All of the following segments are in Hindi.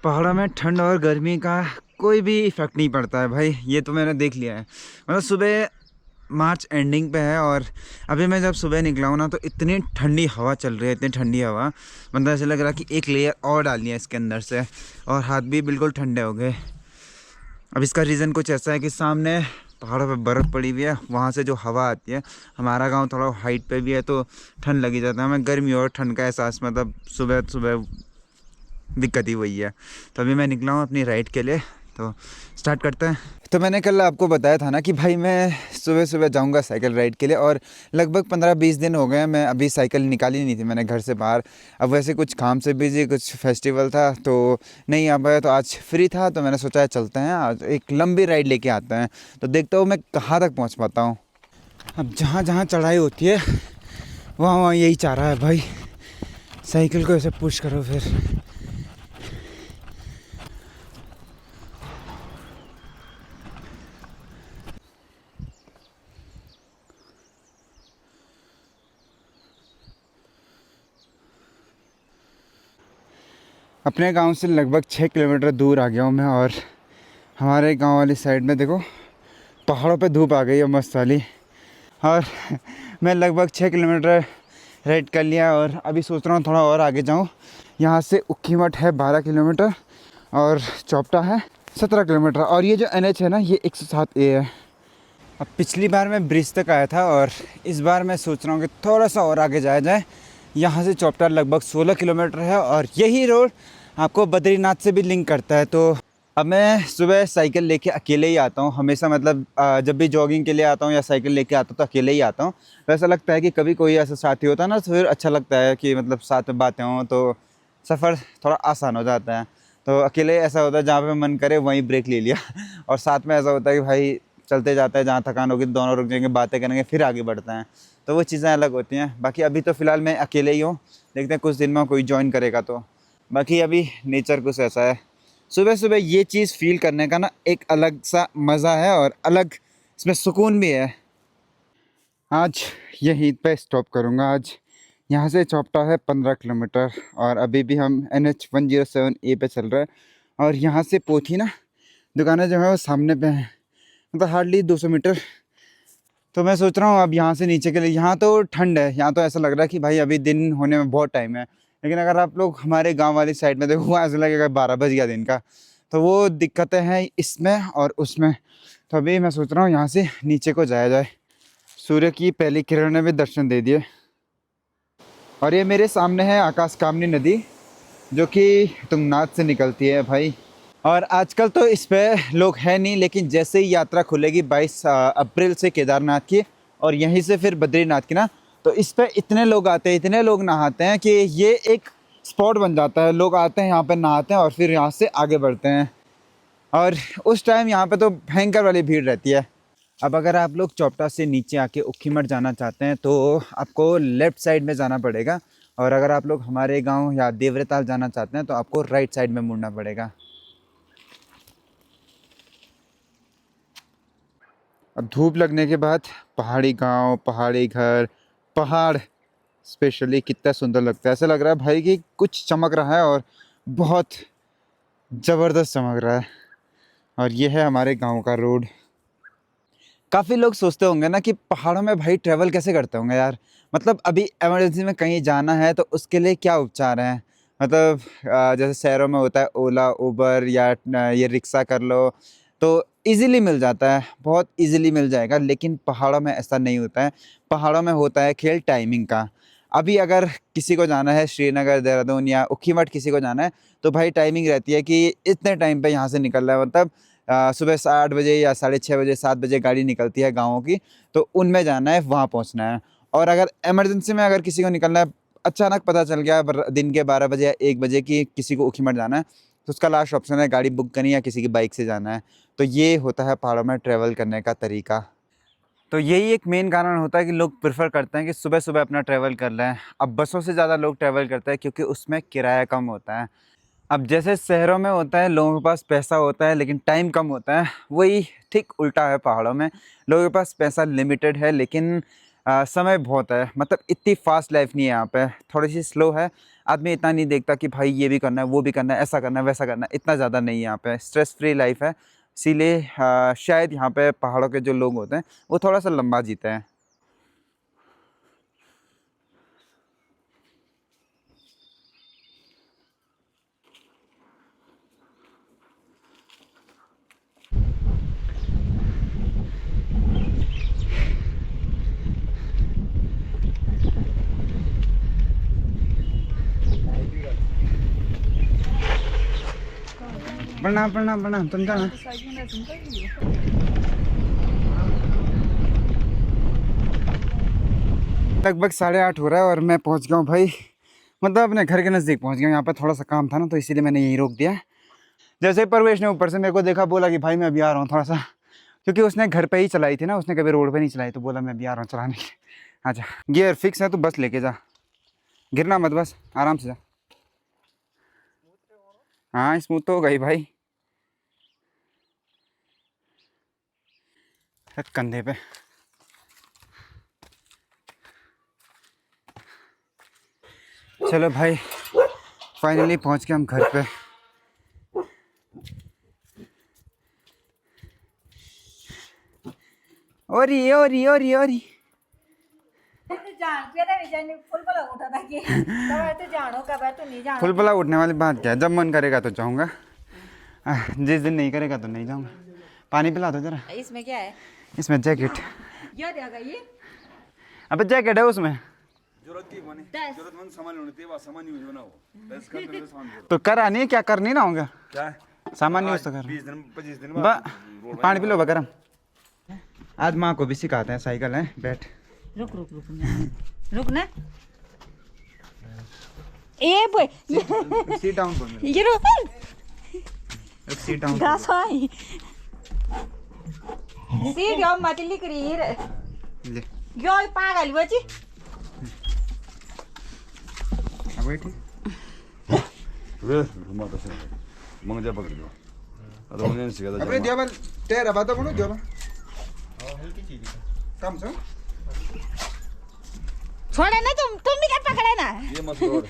पहाड़ों में ठंड और गर्मी का कोई भी इफेक्ट नहीं पड़ता है भाई, ये तो मैंने देख लिया है। मतलब सुबह मार्च एंडिंग पे है और अभी मैं जब सुबह निकला हूँ ना तो इतनी ठंडी हवा चल रही है, इतनी ठंडी हवा, मतलब ऐसे लग रहा कि एक लेयर और डालनी है इसके अंदर से, और हाथ भी बिल्कुल ठंडे हो गए। अब इसका रीज़न कुछ ऐसा है कि सामने पहाड़ों पे बर्फ़ पड़ी हुई है, वहाँ से जो हवा आती है, हमारा गांव थोड़ा हाइट पे भी है तो ठंड लगी जाता है हमें। गर्मी और ठंड का एहसास मतलब सुबह सुबह दिक्कत ही वही है। तो अभी मैं निकला हूँ अपनी राइड के लिए, तो स्टार्ट करते हैं। तो मैंने कल आपको बताया था ना कि भाई मैं सुबह सुबह जाऊँगा साइकिल राइड के लिए, और लगभग 15-20 दिन हो गए हैं मैं अभी साइकिल निकाली नहीं थी मैंने घर से बाहर। अब वैसे कुछ काम से बिजी, कुछ फेस्टिवल था तो नहीं आ पाया, तो आज फ्री था तो मैंने सोचा चलते हैं आज एक लंबी राइड लेके आते हैं। तो देखता हूँ मैं कहाँ तक पहुँच पाता हूँ। अब जहाँ जहाँ चढ़ाई होती है वहाँ वहाँ यही चाह रहा है भाई, साइकिल को ऐसे पुश करो फिर। अपने गांव से लगभग 6 किलोमीटर दूर आ गया हूँ मैं, और हमारे गांव वाली साइड में देखो पहाड़ों पे धूप आ गई है मस्त वाली। और मैं लगभग 6 किलोमीटर राइड कर लिया और अभी सोच रहा हूँ थोड़ा और आगे जाऊँ। यहाँ से उखीमठ है 12 किलोमीटर और चौपटा है 17 किलोमीटर, और ये जो NH है ना ये 107A है। अब पिछली बार मैं ब्रिज तक आया था और इस बार मैं सोच रहा हूँ कि थोड़ा सा और आगे जाया जाए। यहाँ से चौपटा लगभग 16 किलोमीटर है और यही रोड आपको बद्रीनाथ से भी लिंक करता है। तो अब मैं सुबह साइकिल लेके अकेले ही आता हूँ हमेशा, मतलब जब भी जॉगिंग के लिए आता हूँ या साइकिल लेके आता हूँ तो अकेले ही आता हूँ। तो ऐसा लगता है कि कभी कोई ऐसा साथी होता है ना तो फिर अच्छा लगता है कि मतलब साथ में बातें हों तो सफ़र थोड़ा आसान हो जाता है। तो अकेले ऐसा होता है जहाँ पे मन करे वहीं ब्रेक ले लिया और साथ में ऐसा होता है कि भाई चलते जाता है, जहाँ थकान होगी दोनों रुक जाएंगे, बातें करेंगे, फिर आगे बढ़ते हैं। तो वो चीज़ें अलग होती हैं। बाकी अभी तो फ़िलहाल मैं अकेले ही हूँ, देखते हैं कुछ दिन में कोई ज्वाइन करेगा तो। बाकी अभी नेचर कुछ ऐसा है, सुबह सुबह ये चीज़ फील करने का ना एक अलग सा मज़ा है और अलग इसमें सुकून भी है। आज यहीं पे स्टॉप करूँगा। आज यहाँ से चौपटा है 15 किलोमीटर और अभी भी हम NH 107A पे चल रहे हैं, और यहाँ से पोथी ना दुकानें जो है वो सामने पे हैं, मतलब हार्डली 200 मीटर। तो मैं सोच रहा हूँ अब यहाँ से नीचे के लिए, यहाँ तो ठंड है, यहाँ तो ऐसा लग रहा है कि भाई अभी दिन होने में बहुत टाइम है। लेकिन अगर आप लोग हमारे गांव वाली साइड में देखो वहाँ ऐसा लगेगा 12 बज गया दिन का। तो वो दिक्कतें हैं इसमें और उसमें। तो अभी मैं सोच रहा हूँ यहाँ से नीचे को जाया जाए। सूर्य की पहली किरण ने भी दर्शन दे दिए। और ये मेरे सामने है आकाशकामनी नदी, जो कि तुंगनाथ से निकलती है भाई। और आजकल तो इस पे लोग हैं नहीं, लेकिन जैसे ही यात्रा खुलेगी 22 अप्रैल से केदारनाथ की और यहीं से फिर बद्रीनाथ की ना, तो इस पे इतने लोग आते हैं, इतने लोग नहाते हैं कि ये एक स्पॉट बन जाता है। लोग आते हैं यहाँ पे नहाते हैं और फिर यहाँ से आगे बढ़ते हैं, और उस टाइम यहाँ पे तो भयंकर वाली भीड़ रहती है। अब अगर आप लोग चौपटा से नीचे आके ऊखीमठ जाना चाहते हैं तो आपको लेफ़्ट साइड में जाना पड़ेगा, और अगर आप लोग हमारे गांव या देवरताल जाना चाहते हैं तो आपको राइट साइड में मुड़ना पड़ेगा। अब धूप लगने के बाद पहाड़ी गांव, पहाड़ी घर, पहाड़ स्पेशली कितना सुंदर लगता है। ऐसा लग रहा है भाई कि कुछ चमक रहा है और बहुत ज़बरदस्त चमक रहा है। और ये है हमारे गांव का रोड। काफ़ी लोग सोचते होंगे ना कि पहाड़ों में भाई ट्रैवल कैसे करते होंगे यार, मतलब अभी इमरजेंसी में कहीं जाना है तो उसके लिए क्या उपचार हैं। मतलब जैसे शहरों में होता है ओला उबर या ये रिक्शा कर लो तो इजीली मिल जाता है, बहुत इजीली मिल जाएगा। लेकिन पहाड़ों में ऐसा नहीं होता है। पहाड़ों में होता है खेल टाइमिंग का। अभी अगर किसी को जाना है श्रीनगर, देहरादून या ऊखीमठ किसी को जाना है तो भाई टाइमिंग रहती है कि इतने टाइम पे यहाँ से निकल रहा है, मतलब सुबह 8 बजे या 6:30 बजे 7 बजे गाड़ी निकलती है गाँवों की, तो उनमें जाना है, वहाँ पहुँचना है। और अगर इमरजेंसी में अगर किसी को निकलना है, अचानक पता चल गया दिन के 12 बजे या 1 बजे कि किसी को ऊखीमठ जाना है, तो उसका लास्ट ऑप्शन है गाड़ी बुक करनी या किसी की बाइक से जाना है। तो ये होता है पहाड़ों में ट्रैवल करने का तरीका। तो यही एक मेन कारण होता है कि लोग प्रेफर करते हैं कि सुबह सुबह अपना ट्रैवल कर लें। अब बसों से ज़्यादा लोग ट्रैवल करते हैं क्योंकि उसमें किराया कम होता है। अब जैसे शहरों में होता है लोगों के पास पैसा होता है लेकिन टाइम कम होता है, वही ठीक उल्टा है पहाड़ों में। लोगों के पास पैसा लिमिटेड है लेकिन समय बहुत है, मतलब इतनी फास्ट लाइफ नहीं है यहाँ पे, थोड़ी सी स्लो है। आदमी इतना नहीं देखता कि भाई ये भी करना है, वो भी करना है, ऐसा करना है, वैसा करना है, इतना ज़्यादा नहीं है यहाँ पे। स्ट्रेस फ्री लाइफ है, इसीलिए शायद यहाँ पे पहाड़ों के जो लोग होते हैं वो थोड़ा सा लंबा जीते हैं। प्रणाम प्रणाम प्रणाम, तुम जाना। लगभग 8:30 हो रहा है और मैं पहुंच गया हूँ भाई, मतलब अपने घर के नज़दीक पहुंच गया हूँ। यहाँ पर थोड़ा सा काम था ना, तो इसीलिए मैंने यहीं रोक दिया। जैसे ही परवेश ने ऊपर से मेरे को देखा, बोला कि भाई मैं अभी आ रहा हूँ थोड़ा सा, क्योंकि उसने घर पे ही चलाई थी ना, उसने कभी रोड पे नहीं चलाई, तो बोला मैं अभी आ रहा हूँ चलाने के। अच्छा, गियर फिक्स है तो बस लेके जा, गिरना मत, बस आराम से जा। हाँ स्मूथ तो हो गई भाई, कंधे पे। चलो भाई, फाइनली पहुंच गए हम घर पे। ओरी ओरी ओरी ओरी फुलबला उठने वाली बात क्या है, जब मन करेगा तो जाऊंगा, जिस दिन नहीं करेगा तो नहीं जाऊंगा। पानी पिला दो जरा। इसमें क्या है? इसमें जैकेट। ये देगा ये? अबे जैकेट है उसमें। तो करा नहीं, क्या कर नहीं ना होगा, सामान नहीं उसका कर। 20 दिन पानी पी लो गरम। आज माँ को भी सिखाते हैं, साइकिल है, बैठ। रुक रुक रुक रुक ना। ए बोय, सीट डाउन बोल। ये रुक, सीट डाउन। घास आई सीट यो मत लिख रही है ले यो पागल बची। अब बैठी। 왜 rumah tasnya mangja पकड़ लो अरे उन्हें सिखा था अबे दिया तेरा बात बोलो दिया कम से छोड़े ना, तुम भी क्या पकड़े ना। ये मत छोड़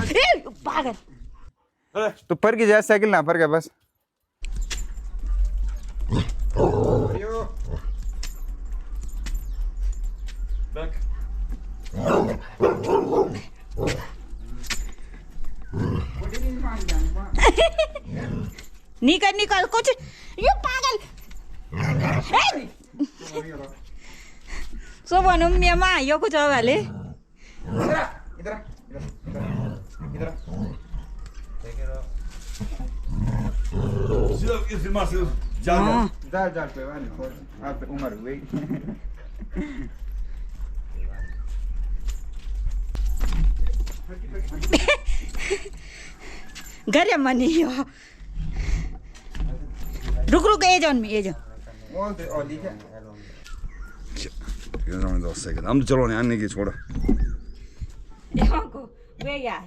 ए पागल, तो पर की जाए साइकिल ना पर क्या बस। बैक निकल निकल कुछ, ये पागल। सो भनौँ मेमा यो कुछ वाले इधर इधर इधर सीधा ये फिल्मा से जा जा पे वाली आप उम्र हुई। गरे मनी यो रुक रुक ए जाओ में ए जाओ। वो तो ओली है ये सामने दोस्त है हम तो चलो नहीं आने की छोड़ देखो को वे यार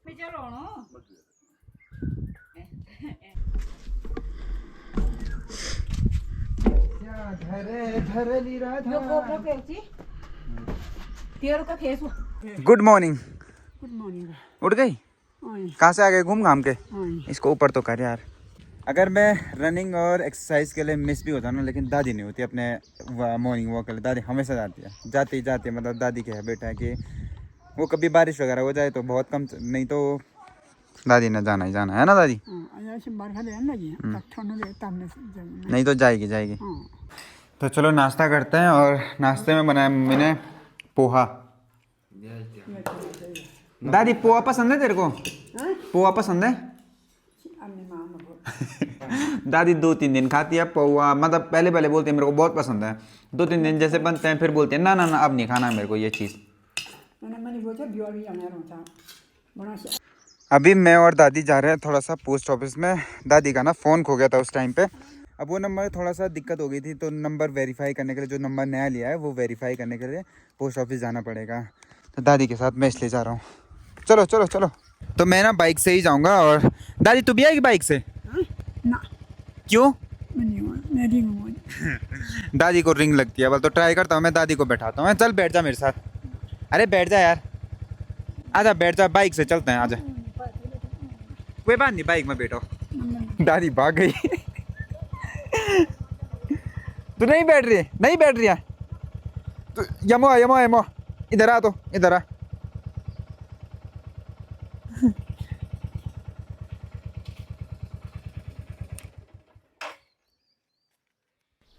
मैं चलो ना यो गोप्रो पे होती तेरे का face. Good morning. Good morning. उठ गई? कहाँ से आ गए घूम घाम के? इसको ऊपर तो कर यार। अगर मैं रनिंग और एक्सरसाइज के लिए मिस भी होता ना, लेकिन दादी नहीं होती अपने मॉर्निंग वॉक के लिए। दादी हमेशा जाती है, जाती है, मतलब दादी के हैबिट है कि वो कभी बारिश वगैरह हो जाए तो बहुत कम, नहीं तो दादी ने जाना ही जाना है ना दादी। नहीं तो जाएगी। तो चलो नाश्ता करते हैं, और नाश्ते में बनाया मम्मी ने पोहा। दादी पोहा पसंद है तेरे को? पोहा पसंद है? दादी 2-3 दिन खाती है पोहा, मतलब पहले बोलती है मेरे को बहुत पसंद है, 2-3 दिन जैसे बनते हैं फिर बोलती है ना अब नहीं खाना मेरे को ये चीज़। अभी मैं और दादी जा रहे हैं थोड़ा सा पोस्ट ऑफिस में। दादी का ना फ़ोन खो गया था उस टाइम पे। अब वो नंबर थोड़ा सा दिक्कत हो गई थी, तो नंबर वेरीफाई करने के लिए, जो नंबर नया लिया है वो वेरीफाई करने के लिए पोस्ट ऑफिस जाना पड़ेगा। तो दादी के साथ मैं इसलिए जा रहा हूँ। चलो। तो मैं ना बाइक से ही जाऊँगा। और दादी तू भी आएगी बाइक से? ना। क्यों? मेरी मोज दादी को रिंग लगती है, बल तो ट्राई करता हूँ, मैं दादी को बैठाता हूँ। चल बैठ जा मेरे साथ, अरे बैठ जा यार, आजा बैठ जा, बाइक से चलते हैं, आजा। कोई बात नहीं, बाइक में बैठो। दादी भाग गई। तू नहीं बैठ रही, नहीं बैठ रही है तू। यमो यमो यमो, इधर आ, तो इधर आ।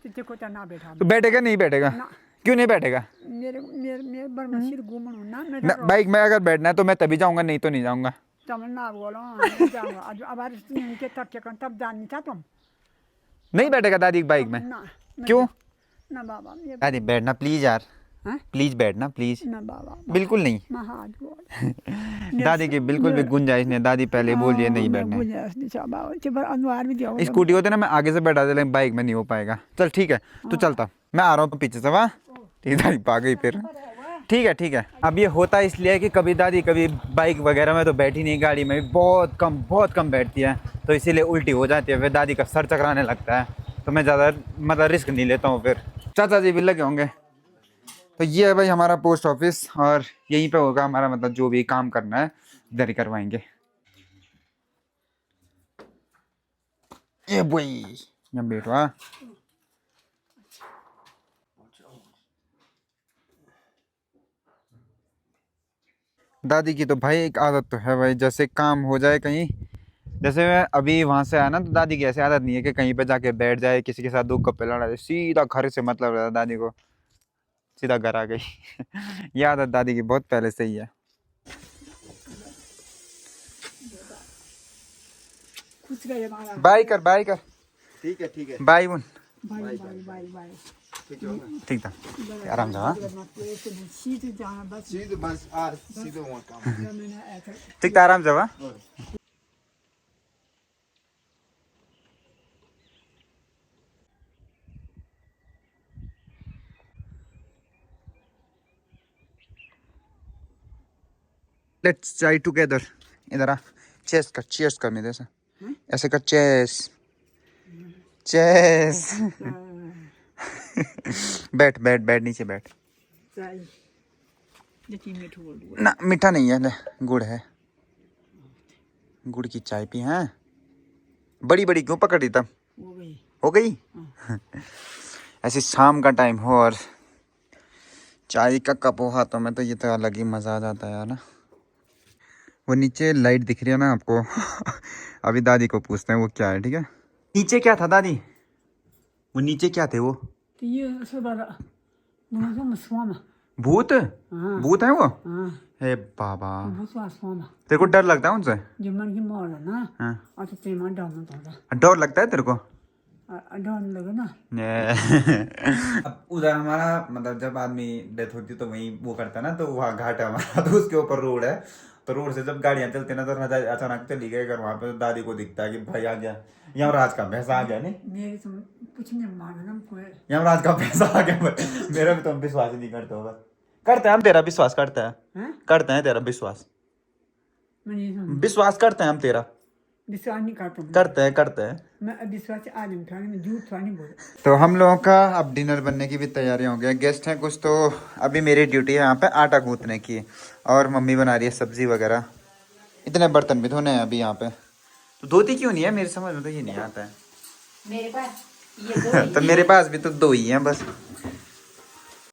देखो तो ना बैठा तो बैठेगा नहीं बैठेगा? ना। क्यों नहीं बैठेगा? मेरे मेरे मेरे बर में सिर घूमण ना ना, मेरा बाइक में अगर बैठना है तो मैं तभी जाऊंगा, नहीं तो नहीं जाऊंगा। तमन ना बोलो नहीं जाऊंगा आज अब आर के तब के तब जान नहीं था तुम नहीं बैठेगा दादी बाइक में? ना क्यों? ना बाबा ये दादी बैठना प्लीज यार, हैं प्लीज बैठना प्लीज। ना बाबा बिल्कुल नहीं। मैं हाथ बोल दादी की बिल्कुल भी गुंजाइश नहीं, दादी पहले बोल ये नहीं बैठना है। अनवार भी जाओ स्कूटी होते ना मैं आगे से बैठा दे, लेकिन बाइक में नहीं हो पाएगा। चल ठीक है, तू चलता, मैं आ रहा हूँ पीछे से। वाह ठीक, दादी पा गई फिर। ठीक है ठीक है। अब ये होता इसलिए कि कभी दादी कभी बाइक वगैरह में तो बैठी नहीं, गाड़ी में भी बहुत कम बैठती है, तो इसीलिए उल्टी हो जाती है, फिर दादी का सर चकराने लगता है, तो मैं ज़्यादा मतलब रिस्क नहीं लेता हूँ। फिर चाचा जी भी लगे होंगे। तो ये है भाई हमारा पोस्ट ऑफिस, और यहीं पे होगा हमारा मतलब जो भी काम करना है इधर ही करवाएंगे। ये भाई यहाँ बैठो। हाँ दादी की तो भाई एक आदत तो है भाई, जैसे काम हो जाए कहीं, जैसे मैं अभी वहां से आया ना, तो दादी की ऐसी आदत नहीं है कि कहीं पे जाके बैठ जाए, किसी के साथ दो गप्पे लड़ा जाए, सीधा घर से मतलब रहता दादी को, सीधा घर आ गई। ये आदत दादी की बहुत पहले से ही है। खुश गए हमारा बाय कर, बाय कर। ठीक है ठीक है। बाय बुन। भाई भाई भाई भाई ठीक था, आराम से। हाँ सीधे जाना बस सीधे बस आ, सीधे वहाँ काम। मैंने ऐसा ठीक था, आराम से। हाँ लेट्स ट्राई टुगेदर। इधर आ, चेस कर, चेस कर मेरे से, ऐसे कर, चेस चेस। बैठ बैठ बैठ, नीचे बैठ। मीठू बोल दो ना मीठा नहीं है, ले गुड़ है, गुड़ की चाय पी। हैं बड़ी बड़ी क्यों पकड़ी तब? हो गई हो गई। ऐसे शाम का टाइम हो और चाय का कप हो हाथों में, तो ये तो अलग ही मज़ा आ जाता है यार ना। वो नीचे लाइट दिख रही है ना आपको? अभी दादी को पूछते हैं वो क्या है, ठीक है? नीचे क्या था दादी? वो नीचे क्या थे वो? तो ये सुबह मुझे मसवाना भूत? हाँ भूत है वो? हाँ हे बाबा, बहुत मसवाना तेरे को डर लगता है उनसे? जो मन की मोर है ना हाँ। और तो तेमा डालना था डर लगता है तेरे को? डालने लगे ना अब उधर हमारा मतलब जब आदमी डेथ होती है तो वहीं वो करता है ना, तो वहाँ घाट है हमारा, तो उसके ऊपर रोड है, तो रोड से जब गाड़ियां चलती है ना, तो नजर अचानक चली गई अगर, वहाँ पे तो दादी को दिखता है कि भाई आ गया, यमराज का भैंसा आ गया। नहीं मेरे तो कुछ नहीं मानना कोई यमराज का भैंसा आ गया। मेरा भी तो हम विश्वास ही नहीं करते होगा। करते हैं हम, तेरा विश्वास करते हैं, हैं करते हैं तेरा विश्वास, मैंने विश्वास करते हैं हम तेरा, विश्वास नहीं करता हूँ करते हैं। मैं विश्वास से आदमी था मैं झूठ थोड़ा नहीं बोल तो हम लोगों का अब डिनर बनने की भी तैयारियां हो गई, गेस्ट हैं कुछ, तो अभी मेरी ड्यूटी है यहाँ पे आटा गूंथने की, और मम्मी बना रही है सब्जी वगैरह। इतने बर्तन भी धोने हैं अभी यहाँ पे, तो धोती क्यों नहीं है मेरी समझ में तो ये नहीं आता है। मेरे पास ये तो मेरे पास भी तो दो ही हैं बस।